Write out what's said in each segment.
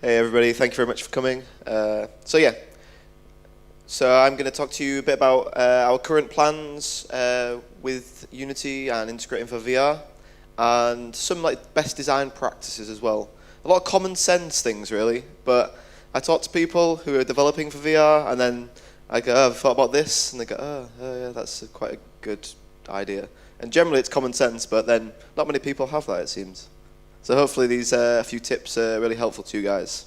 Hey everybody, thank you very much for coming. So I'm going to talk to you a bit about our current plans with Unity and integrating for VR, and some best design practices as well. A lot of common sense things really, but I talk to people who are developing for VR, and then I go, "Oh, I've thought about this," and they go, "Oh, yeah, that's quite a good idea." And generally it's common sense, but then not many people have that, it seems. So hopefully these a few tips are really helpful to you guys.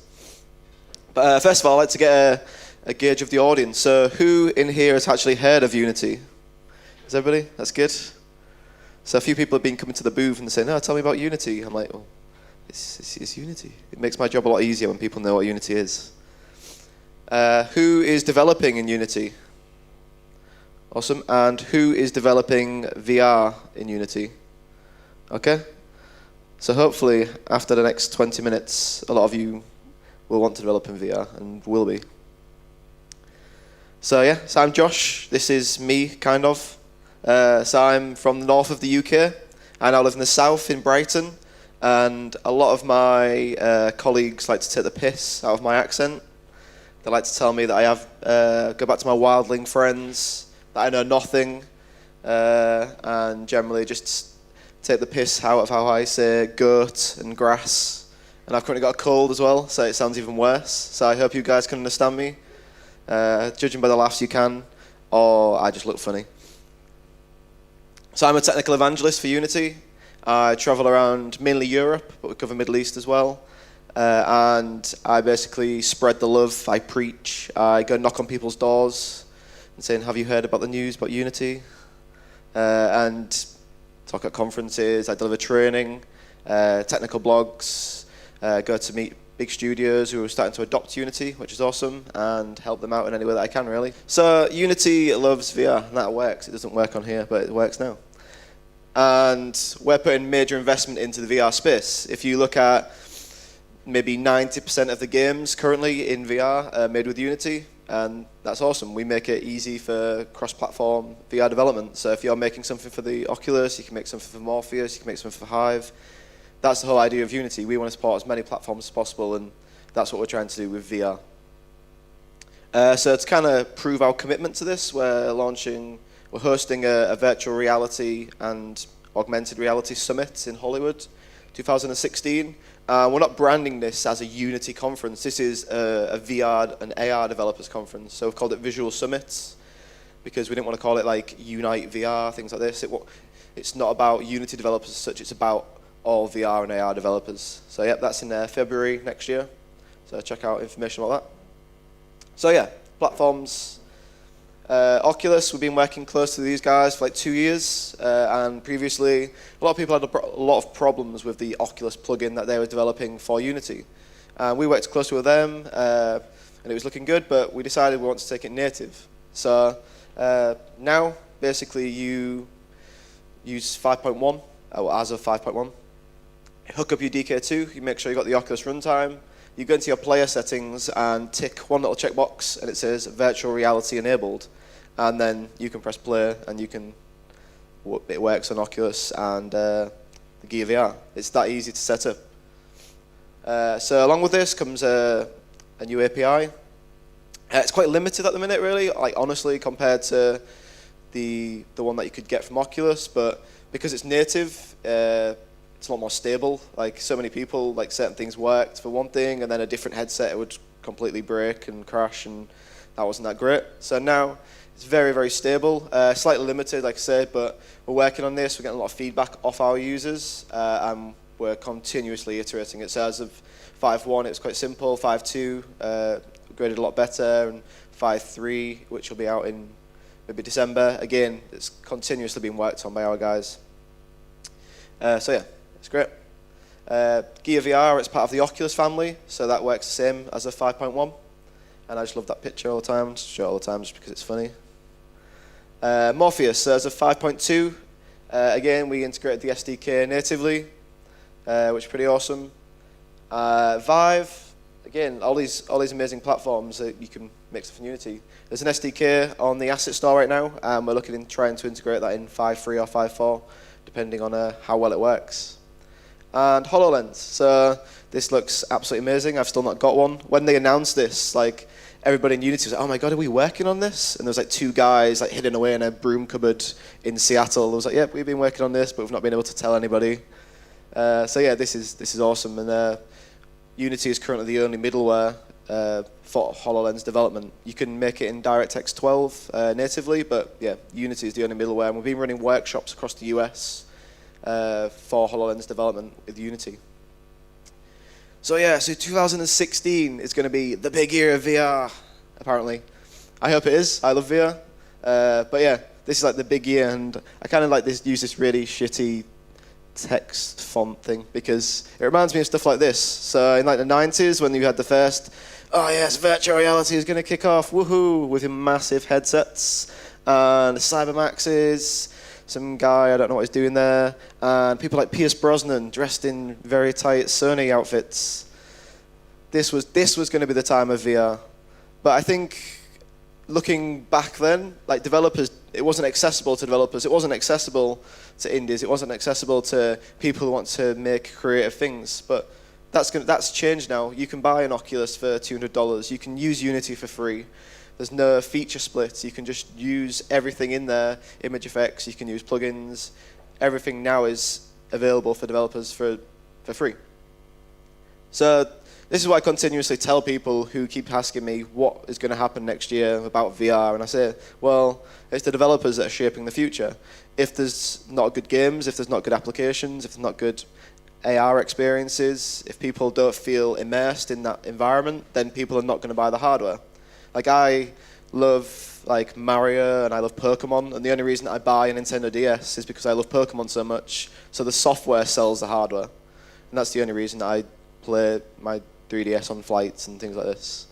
But first of all, I'd like to get a gauge of the audience. So who in here has actually heard of Unity? Is everybody? That's good. So a few people have been coming to the booth and saying, "No, tell me about Unity." I'm like, "Well, it's Unity." It makes my job a lot easier when people know what Unity is. Who is developing in Unity? Awesome. And who is developing VR in Unity? Okay. So hopefully, after the next 20 minutes, a lot of you will want to develop in VR, and will be. So I'm Josh. This is me, kind of. So I'm from the north of the UK, and I live in the south in Brighton, and a lot of my colleagues like to take the piss out of my accent. They like to tell me that I have, go back to my wildling friends, that I know nothing, and generally just take the piss out of how I say goat and grass. And I've currently got a cold as well, so it sounds even worse. So I hope you guys can understand me. Judging by the laughs you can, or I just look funny. So I'm a technical evangelist for Unity. I travel around mainly Europe, but we cover Middle East as well. And I basically spread the love, I preach, I go knock on people's doors and saying, "Have you heard about the news about Unity?" And talk at conferences, I deliver training, technical blogs, go to meet big studios who are starting to adopt Unity, which is awesome, and help them out in any way that I can, really. So Unity loves VR, and that works. It doesn't work on here, but it works now. And we're putting major investment into the VR space. If you look at maybe 90% of the games currently in VR are made with Unity, and that's awesome. We make it easy for cross-platform VR development. So if you're making something for the Oculus, you can make something for Morpheus, you can make something for Hive. That's the whole idea of Unity. We want to support as many platforms as possible, and that's what we're trying to do with VR. So to kind of prove our commitment to this, we're hosting a virtual reality and augmented reality summit in Hollywood, 2016. We're not branding this as a Unity conference. This is a VR and AR developers conference. So we've called it Visual Summits because we didn't want to call it like Unite VR, things like this. It's not about Unity developers as such. It's about all VR and AR developers. So that's in February next year. So check out information about that. So platforms. Oculus, we've been working close to these guys for like 2 years, and previously a lot of people had a lot of problems with the Oculus plugin that they were developing for Unity. We worked closely with them, and it was looking good, but we decided we want to take it native. So now, basically, you use 5.1, or as of 5.1. Hook up your DK2, you make sure you got the Oculus runtime. You go into your player settings and tick one little checkbox, and it says virtual reality enabled. And then you can press play, and it works on Oculus and the Gear VR. It's that easy to set up. So along with this comes a new API. It's quite limited at the minute, really, like honestly, compared to the one that you could get from Oculus. But because it's native, it's a lot more stable. Like so many people, like certain things worked for one thing, and then a different headset it would completely break and crash, and that wasn't that great. So now it's very, very stable. Slightly limited, like I said, but we're working on this. We're getting a lot of feedback off our users, and we're continuously iterating it. So as of 5.1, it was quite simple. 5.2 graded a lot better, and 5.3, which will be out in maybe December. Again, it's continuously being worked on by our guys. It's great. Gear VR, it's part of the Oculus family, so that works the same as a 5.1. And I just love that picture all the time, just show it all the time just because it's funny. Morpheus, so as a 5.2, again, we integrated the SDK natively, which is pretty awesome. Vive, again, all these amazing platforms that you can mix with Unity. There's an SDK on the asset store right now, and we're looking at trying to integrate that in 5.3 or 5.4, depending on how well it works. and HoloLens. So this looks absolutely amazing. I've still not got one. When they announced this, like everybody in Unity was like, "Oh my god, are we working on this?" And there was like 2 guys like hidden away in a broom cupboard in Seattle. I was like, "Yep, we've been working on this, but we've not been able to tell anybody." So yeah, this is awesome. And Unity is currently the only middleware for HoloLens development. You can make it in DirectX 12 natively, but yeah, Unity is the only middleware. And we've been running workshops across the US for HoloLens development with Unity. So yeah, so 2016 is going to be the big year of VR, apparently. I hope it is. I love VR. But yeah, this is like the big year, and I kind of like use this really shitty text font thing because it reminds me of stuff like this. So in like the 90s when you had the first, oh yes, virtual reality is going to kick off, woohoo, with your massive headsets and the Cybermaxes, some guy, I don't know what he's doing there, and people like Pierce Brosnan dressed in very tight Sony outfits. This was going to be the time of VR. But I think looking back then, like developers, it wasn't accessible to developers, it wasn't accessible to indies, it wasn't accessible to people who want to make creative things. But that's changed now. You can buy an Oculus for $200, you can use Unity for free. There's no feature splits. You can just use everything in there, image effects, you can use plugins. Everything now is available for developers for free. So this is what I continuously tell people who keep asking me what is going to happen next year about VR. And I say, well, it's the developers that are shaping the future. If there's not good games, if there's not good applications, if there's not good AR experiences, if people don't feel immersed in that environment, then people are not going to buy the hardware. Like I love like Mario and I love Pokemon, and the only reason I buy a Nintendo DS is because I love Pokemon so much. So the software sells the hardware, and that's the only reason I play my 3DS on flights and things like this.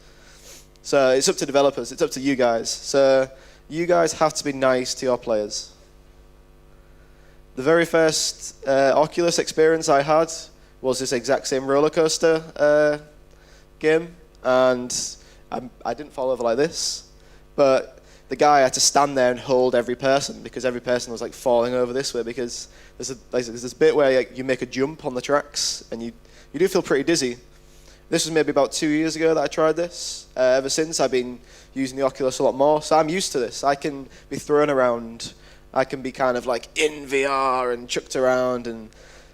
So it's up to developers, it's up to you guys. So you guys have to be nice to your players. The very first Oculus experience I had was this exact same roller coaster game, and I didn't fall over like this, but the guy had to stand there and hold every person because every person was like falling over this way because there's this bit where you make a jump on the tracks and you do feel pretty dizzy. This was maybe about 2 years ago that I tried this. Ever since, I've been using the Oculus a lot more, so I'm used to this. I can be thrown around. I can be kind of like in VR and chucked around.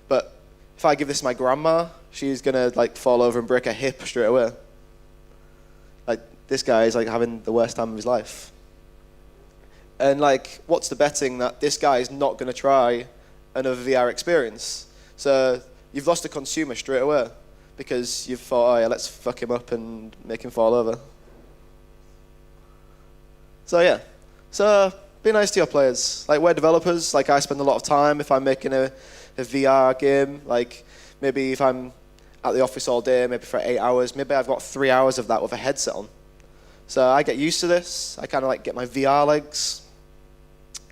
But if I give this to my grandma, she's going to like fall over and break her hip straight away. Like, this guy is like having the worst time of his life. And like, what's the betting that this guy is not going to try another VR experience? So you've lost a consumer straight away because you've thought, oh yeah, let's fuck him up and make him fall over. So yeah, so be nice to your players. Like, we're developers. Like, I spend a lot of time if I'm making a VR game. Like, maybe if I'm at the office all day, maybe for 8 hours, maybe I've got 3 hours of that with a headset on. So I get used to this. I kind of like get my VR legs.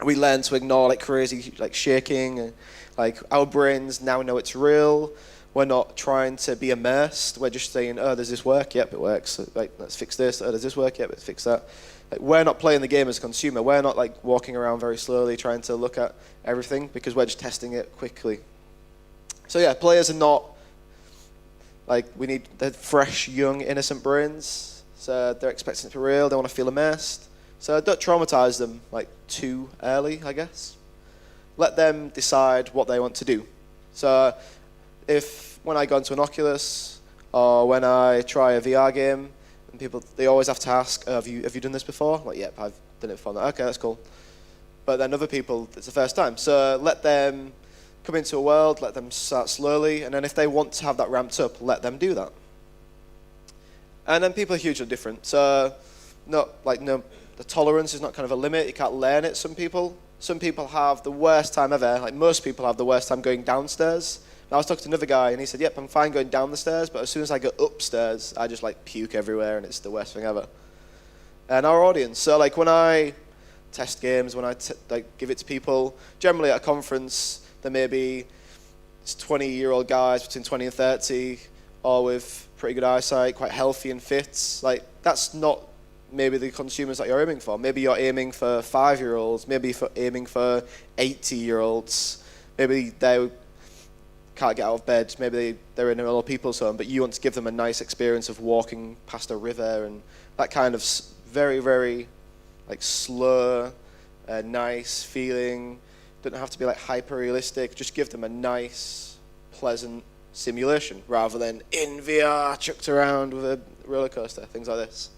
We learn to ignore like crazy like shaking. Like, our brains now know it's real. We're not trying to be immersed. We're just saying, oh, does this work? Yep, it works. Like, let's fix this. Oh, does this work? Yep, let's fix that. Like, we're not playing the game as a consumer. We're not like walking around very slowly trying to look at everything because we're just testing it quickly. So yeah, players are not like, we need the fresh, young, innocent brains. So they're expecting it to be real. They want to feel immersed. So don't traumatize them like too early, I guess. Let them decide what they want to do. So if when I go into an Oculus or when I try a VR game, and people, they always have to ask, oh, have you done this before? Like, yep, I've done it before. Like, okay, that's cool. But then other people, it's the first time. So let them come into a world, let them start slowly, and then if they want to have that ramped up, let them do that. And then people are hugely different. So the tolerance is not kind of a limit. You can't learn it, some people. Some people have the worst time ever. Like, most people have the worst time going downstairs. And I was talking to another guy, and he said, yep, I'm fine going down the stairs, but as soon as I go upstairs, I just like puke everywhere, and it's the worst thing ever. And our audience, so like when I test games, when I like give it to people, generally at a conference, there may be 20-year-old guys between 20 and 30, all with pretty good eyesight, quite healthy and fit. Like, that's not maybe the consumers that you're aiming for. Maybe you're aiming for 5-year-olds, maybe aiming for 80-year-olds. Maybe they're can't get out of bed, maybe they're in a little people's home, but you want to give them a nice experience of walking past a river and that kind of very, very like slow, nice feeling. Doesn't have to be like hyper realistic. Just give them a nice, pleasant simulation rather than in VR chucked around with a roller coaster, things like this.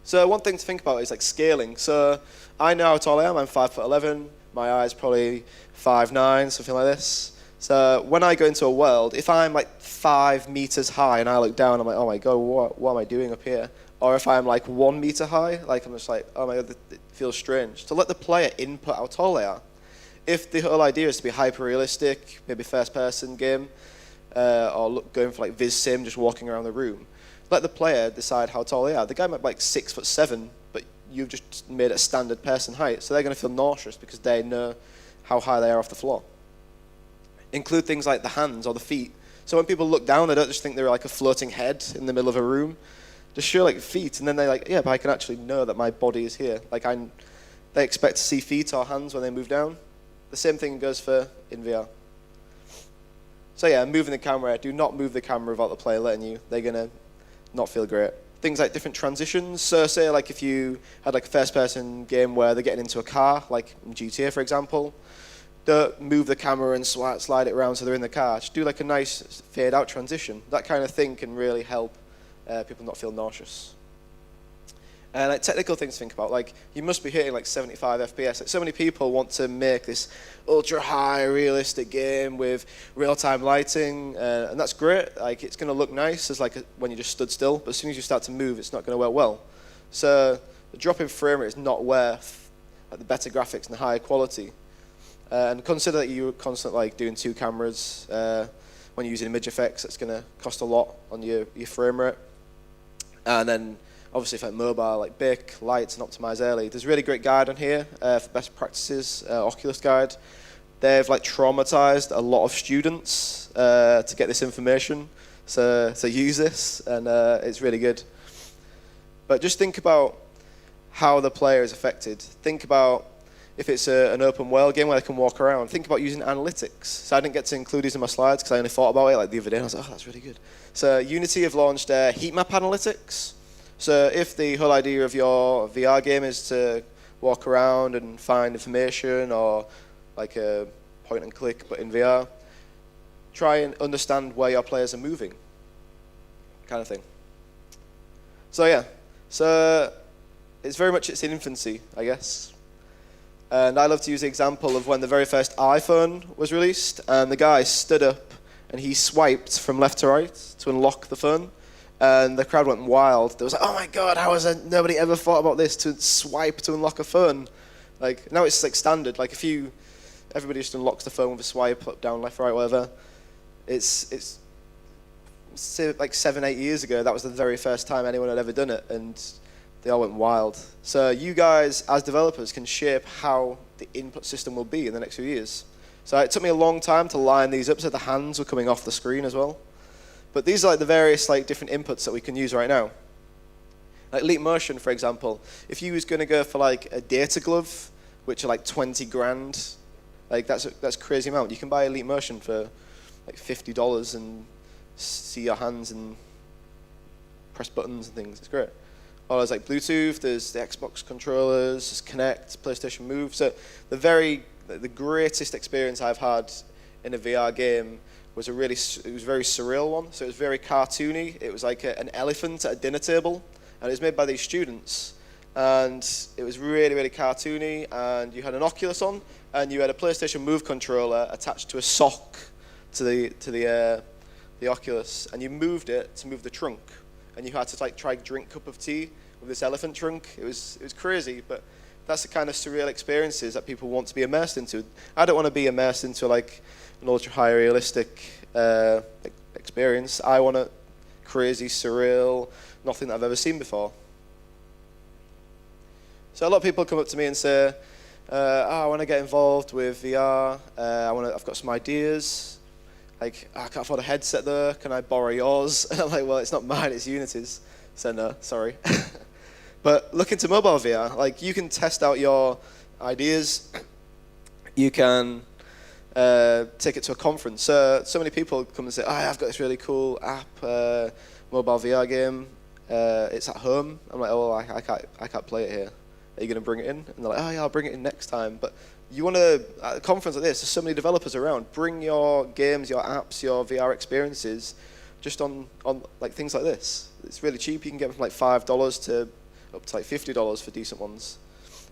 So one thing to think about is like scaling. So I know how tall I am. I'm 5'11". My eye's probably 5'9", something like this. So when I go into a world, if I'm like 5 meters high and I look down, I'm like, oh my god, what am I doing up here? Or if I'm like 1 meter high, like I'm just like, oh my god, it feels strange. To let the player input how tall they are. If the whole idea is to be hyper-realistic, maybe first-person game, or going for like Viz Sim, just walking around the room, let the player decide how tall they are. The guy might be like 6'7", but you've just made it a standard person height, so they're going to feel nauseous because they know how high they are off the floor. Include things like the hands or the feet. So when people look down, they don't just think they're like a floating head in the middle of a room. Just show like feet, and then they're like, yeah, but I can actually know that my body is here. Like they expect to see feet or hands when they move down. The same thing goes for in VR. So yeah, moving the camera. Do not move the camera without the player letting you. They're gonna not feel great. Things like different transitions. So say like if you had like a first-person game where they're getting into a car, like in GTA for example, don't move the camera and slide it around so they're in the car. Just do like a nice fade-out transition. That kind of thing can really help people not feel nauseous. And like technical things to think about, like you must be hitting like 75 FPS. Like so many people want to make this ultra high realistic game with real-time lighting, and that's great. Like it's going to look nice as like when you just stood still, but as soon as you start to move, it's not going to work well. So the drop in frame rate is not worth like the better graphics and the higher quality. And consider that you're constantly like doing 2 cameras when you're using image effects. That's going to cost a lot on your frame rate. And then obviously for mobile, like BIC, lights, and optimize early. There's a really great guide on here for best practices, Oculus guide. They've like traumatized a lot of students to get this information. So use this, and it's really good. But just think about how the player is affected. Think about if it's an open world game where they can walk around. Think about using analytics. So I didn't get to include these in my slides because I only thought about it like the other day. And I was like, oh, that's really good. So Unity have launched heat map analytics. So if the whole idea of your VR game is to walk around and find information or like a point and click but in VR, try and understand where your players are moving, kind of thing. So yeah, so it's very much in infancy, I guess. And I love to use the example of when the very first iPhone was released and the guy stood up and he swiped from left to right to unlock the phone. And the crowd went wild. They was like, oh my god, how has nobody ever thought about this, to swipe to unlock a phone? Like now it's like standard. Like everybody just unlocks the phone with a swipe, up, down, left, right, whatever. It's like 7-8 years ago, that was the very first time anyone had ever done it, and they all went wild. So you guys, as developers, can shape how the input system will be in the next few years. So it took me a long time to line these up so the hands were coming off the screen as well. But these are like the various like different inputs that we can use right now. Like Leap Motion, for example. If you was going to go for like a data glove, which are like 20 grand, like that's a crazy amount. You can buy a Leap Motion for like $50 and see your hands and press buttons and things. It's great. Or there's like Bluetooth, there's the Xbox controllers, there's Kinect, PlayStation Move. So the greatest experience I've had in a VR game was it was a very surreal one. So it was very cartoony. It was like an elephant at a dinner table, and it was made by these students. And it was really, really cartoony, and you had an Oculus on, and you had a PlayStation Move controller attached to a sock to the Oculus, and you moved it to move the trunk, and you had to like try drink a cup of tea with this elephant trunk. It was crazy, but that's the kind of surreal experiences that people want to be immersed into. I don't want to be immersed into like an ultra high realistic experience. I want a crazy, surreal, nothing that I've ever seen before. So a lot of people come up to me and say, I want to get involved with VR. I've got some ideas. Like, I can't afford a headset though. Can I borrow yours? And I'm like, well, it's not mine, it's Unity's. So no, sorry. But look into mobile VR. Like, you can test out your ideas. You can take it to a conference. So many people come and say, oh, I've got this really cool app, mobile VR game. It's at home. I'm like, oh, I can't play it here. Are you going to bring it in? And they're like, oh yeah, I'll bring it in next time. But you want to, at a conference like this, there's so many developers around. Bring your games, your apps, your VR experiences just on like things like this. It's really cheap. You can get them from like $5 to up to like $50 for decent ones.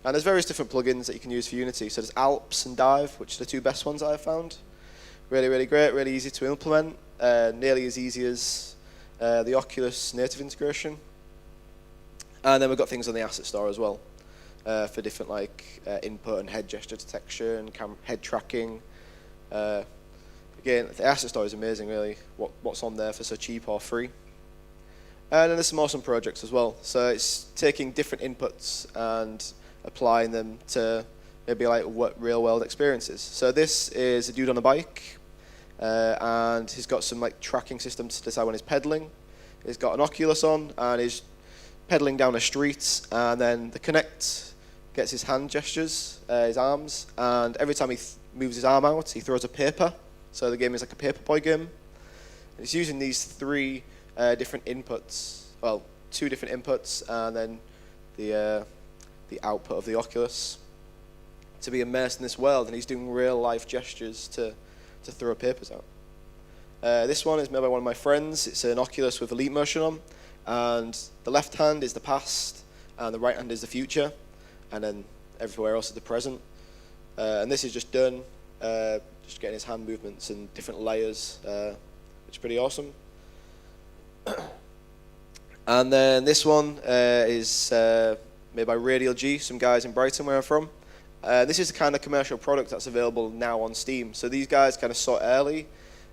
And there's various different plugins that you can use for Unity. So there's Alps and Dive, which are the two best ones I've found. Really, really great, really easy to implement. Nearly as easy as the Oculus native integration. And then we've got things on the asset store as well for different like input and head gesture detection, head tracking. Again, the asset store is amazing, really, what's on there for so cheap or free. And then there's some awesome projects as well. So it's taking different inputs and applying them to maybe like real world experiences. So this is a dude on a bike, and he's got some like tracking systems to decide when he's pedaling. He's got an Oculus on, and he's pedaling down a street, and then the Kinect gets his hand gestures, his arms, and every time he moves his arm out, he throws a paper. So the game is like a paperboy game. And he's using these three different inputs, well, two different inputs, and then the output of the Oculus to be immersed in this world, and he's doing real life gestures to throw papers out. This one is made by one of my friends. It's an Oculus with Elite Motion on, and the left hand is the past, and the right hand is the future, and then everywhere else is the present. And this is just done, just getting his hand movements and different layers, which is pretty awesome. And then this one is made by Radial G, some guys in Brighton where I'm from. This is the kind of commercial product that's available now on Steam. So these guys kind of saw it early.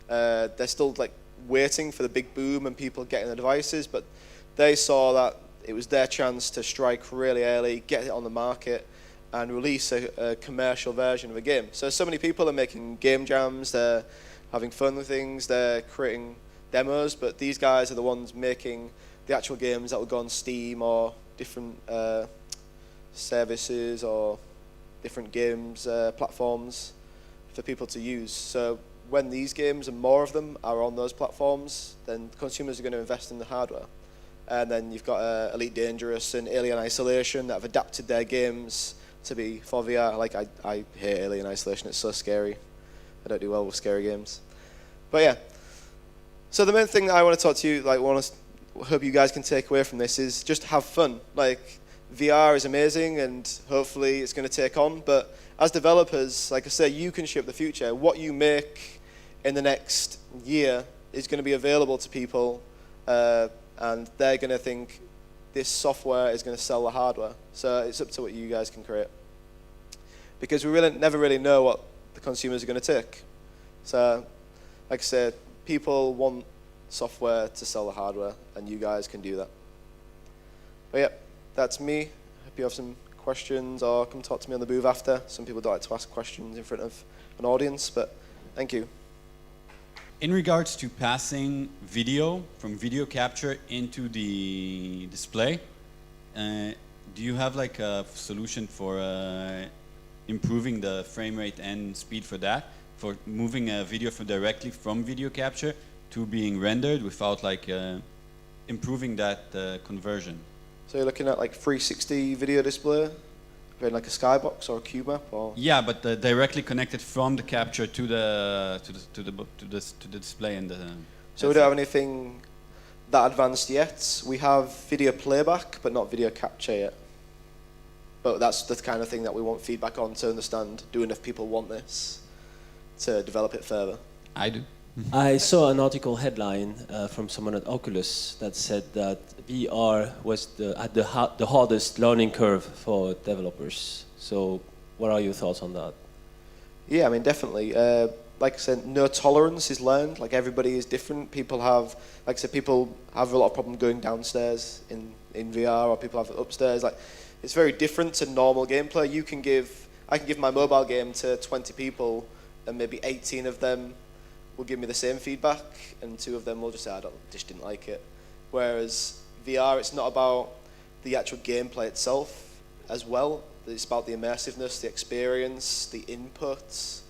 They're still like waiting for the big boom and people getting the devices, but they saw that it was their chance to strike really early, get it on the market, and release a commercial version of a game. So many people are making game jams, they're having fun with things, they're creating demos, but these guys are the ones making the actual games that will go on Steam or different services or different games platforms for people to use. So when these games and more of them are on those platforms, then consumers are going to invest in the hardware. And then you've got Elite Dangerous and Alien Isolation that have adapted their games to be for VR. Like I hate Alien Isolation, it's so scary. I don't do well with scary games. But yeah. So the main thing that I want to talk to you, like hope you guys can take away from this is just have fun. Like VR is amazing and hopefully it's going to take on, but as developers, like I say, you can shape the future. What you make in the next year is going to be available to people, and they're going to think this software is going to sell the hardware. So it's up to what you guys can create. Because we never really know what the consumers are going to take. So, like I said, people want software to sell the hardware, and you guys can do that. But yeah, that's me. Hope you have some questions, or come talk to me on the booth after. Some people don't like to ask questions in front of an audience, but thank you. In regards to passing video from video capture into the display, do you have like a solution for improving the frame rate and speed for that? For moving a video directly from video capture to being rendered without like improving that conversion? So you're looking at like 360 video display, in like a skybox or a cube map, or? Yeah, but directly connected from the capture to the display and the. So we don't have anything that advanced yet. We have video playback, but not video capture yet. But that's the kind of thing that we want feedback on to understand. Do enough people want this to develop it further? I do. I saw an article headline from someone at Oculus that said that VR was the hardest learning curve for developers. So what are your thoughts on that? Yeah, I mean, definitely. Like I said, no tolerance is learned. Like, everybody is different. People have, like I said, people have a lot of problem going downstairs in VR, or people have it upstairs. Like, it's very different to normal gameplay. I can give my mobile game to 20 people, and maybe 18 of them will give me the same feedback, and 2 of them will just say, I just didn't like it. Whereas VR, it's not about the actual gameplay itself as well. It's about the immersiveness, the experience, the inputs.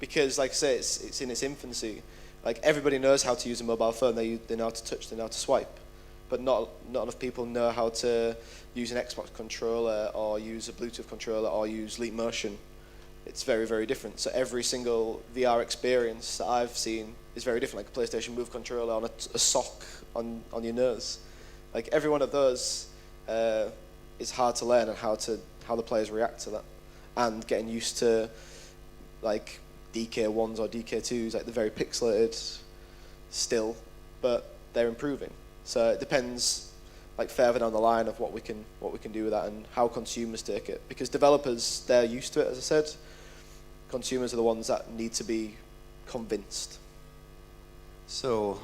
because, like I say, it's in its infancy. Like everybody knows how to use a mobile phone. They know how to touch, they know how to swipe, but not enough people know how to use an Xbox controller or use a Bluetooth controller or use Leap Motion. It's very, very different. So every single VR experience that I've seen is very different. Like a PlayStation Move controller on a sock on your nose. Like every one of those is hard to learn, and how the players react to that, and getting used to like DK1s or DK2s. Like they're very pixelated still, but they're improving. So it depends, like further down the line, of what we can do with that and how consumers take it. Because developers, they're used to it, as I said. Consumers are the ones that need to be convinced. So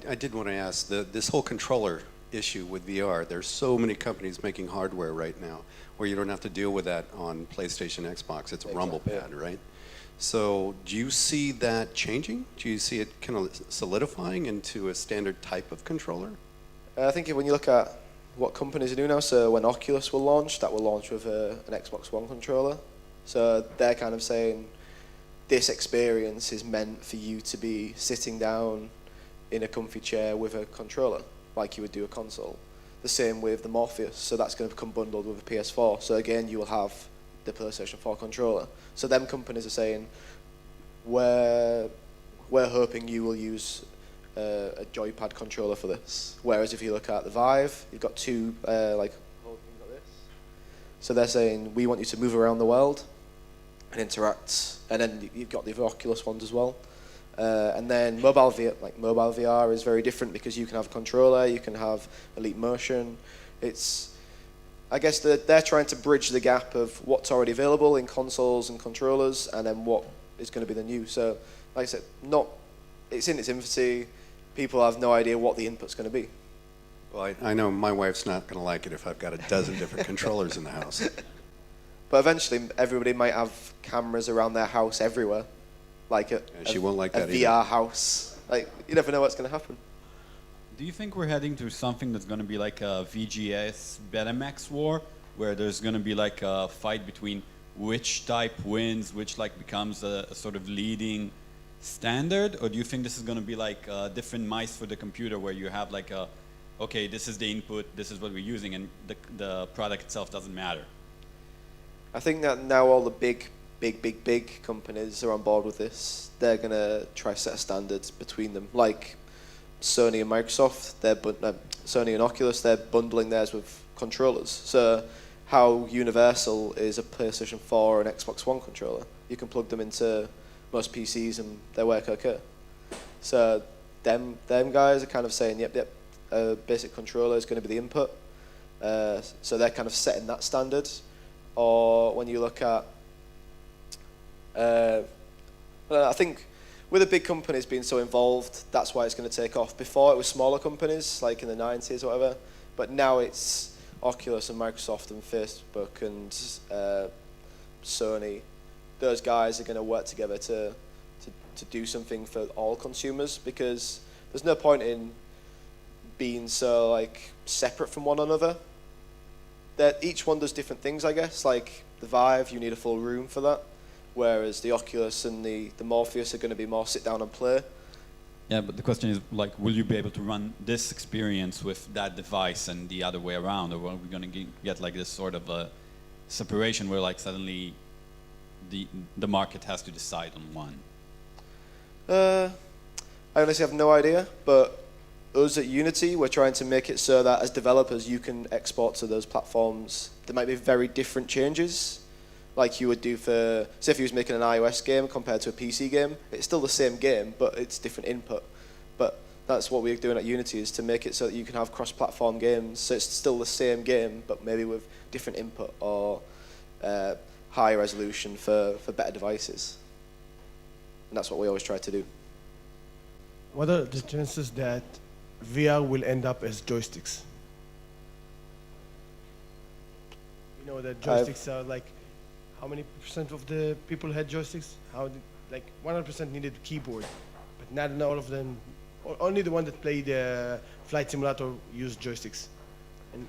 I did want to ask, this whole controller issue with VR, there's so many companies making hardware right now where you don't have to deal with that on PlayStation, Xbox. It's a rumble pad, right? So do you see that changing? Do you see it kind of solidifying into a standard type of controller? I think when you look at what companies are doing now, so when Oculus will launch, that will launch with an Xbox One controller. So they're kind of saying this experience is meant for you to be sitting down in a comfy chair with a controller, like you would do a console. The same with the Morpheus, so that's going to become bundled with a PS4. So again, you will have the PlayStation 4 controller. So them companies are saying, we're hoping you will use a joypad controller for this. Whereas if you look at the Vive, you've got two like this. So they're saying, we want you to move around the world and interact. And then you've got the Oculus ones as well. And then mobile VR is very different, because you can have a controller, you can have Leap Motion. I guess they're trying to bridge the gap of what's already available in consoles and controllers, and then what is going to be the new. So, like I said, it's in its infancy. People have no idea what the input's going to be. Well, I know my wife's not going to like it if I've got a dozen different controllers in the house. But eventually, everybody might have cameras around their house everywhere, like she won't like that VR either. house. Like you never know what's going to happen. Do you think we're heading to something that's going to be like a VGS Betamax war, where there's going to be like a fight between which type wins, which like becomes a sort of leading standard? Or do you think this is going to be like different mice for the computer, where you have like okay, this is the input, this is what we're using, and the product itself doesn't matter? I think that now all the big companies are on board with this. They're going to try to set standards between them. Like Sony and Microsoft, Sony and Oculus, they're bundling theirs with controllers. So how universal is a PlayStation 4 or an Xbox One controller? You can plug them into most PCs and they work okay. So them guys are kind of saying, yep, a basic controller is going to be the input. So they're kind of setting that standard. Or when you look at, I think with the big companies being so involved, that's why it's going to take off. Before it was smaller companies, like in the 90s or whatever, but now it's Oculus and Microsoft and Facebook and Sony. Those guys are going to work together to do something for all consumers, because there's no point in being so like separate from one another. That each one does different things, I guess. Like the Vive, you need a full room for that, whereas the Oculus and the Morpheus are going to be more sit down and play. Yeah, but the question is, like, will you be able to run this experience with that device and the other way around, or are we going to get like this sort of a separation where like suddenly the market has to decide on one? I honestly have no idea, but us at Unity, we're trying to make it so that as developers you can export to those platforms. There might be very different changes, like you would do for, say if you was making an iOS game compared to a PC game, it's still the same game, but it's different input. But that's what we're doing at Unity, is to make it so that you can have cross-platform games, so it's still the same game, but maybe with different input or higher resolution for better devices. And that's what we always try to do. What are the chances that VR will end up as joysticks? You know that joysticks are like, how many percent of the people had joysticks? Like 100% needed keyboard, but not all of them. Only the one that played Flight Simulator used joysticks. And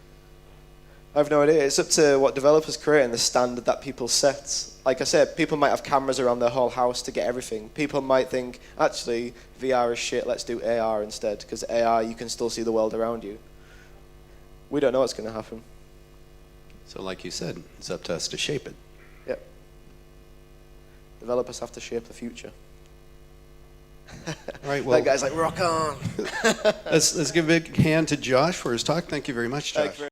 I have no idea. It's up to what developers create and the standard that people set. Like I said, people might have cameras around their whole house to get everything. People might think, actually, VR is shit, let's do AR instead, because AR, you can still see the world around you. We don't know what's going to happen. So like you said, it's up to us to shape it. Yep. Developers have to shape the future. All right, well, That guy's like, rock on. let's give a big hand to Josh for his talk. Thank you very much, Josh.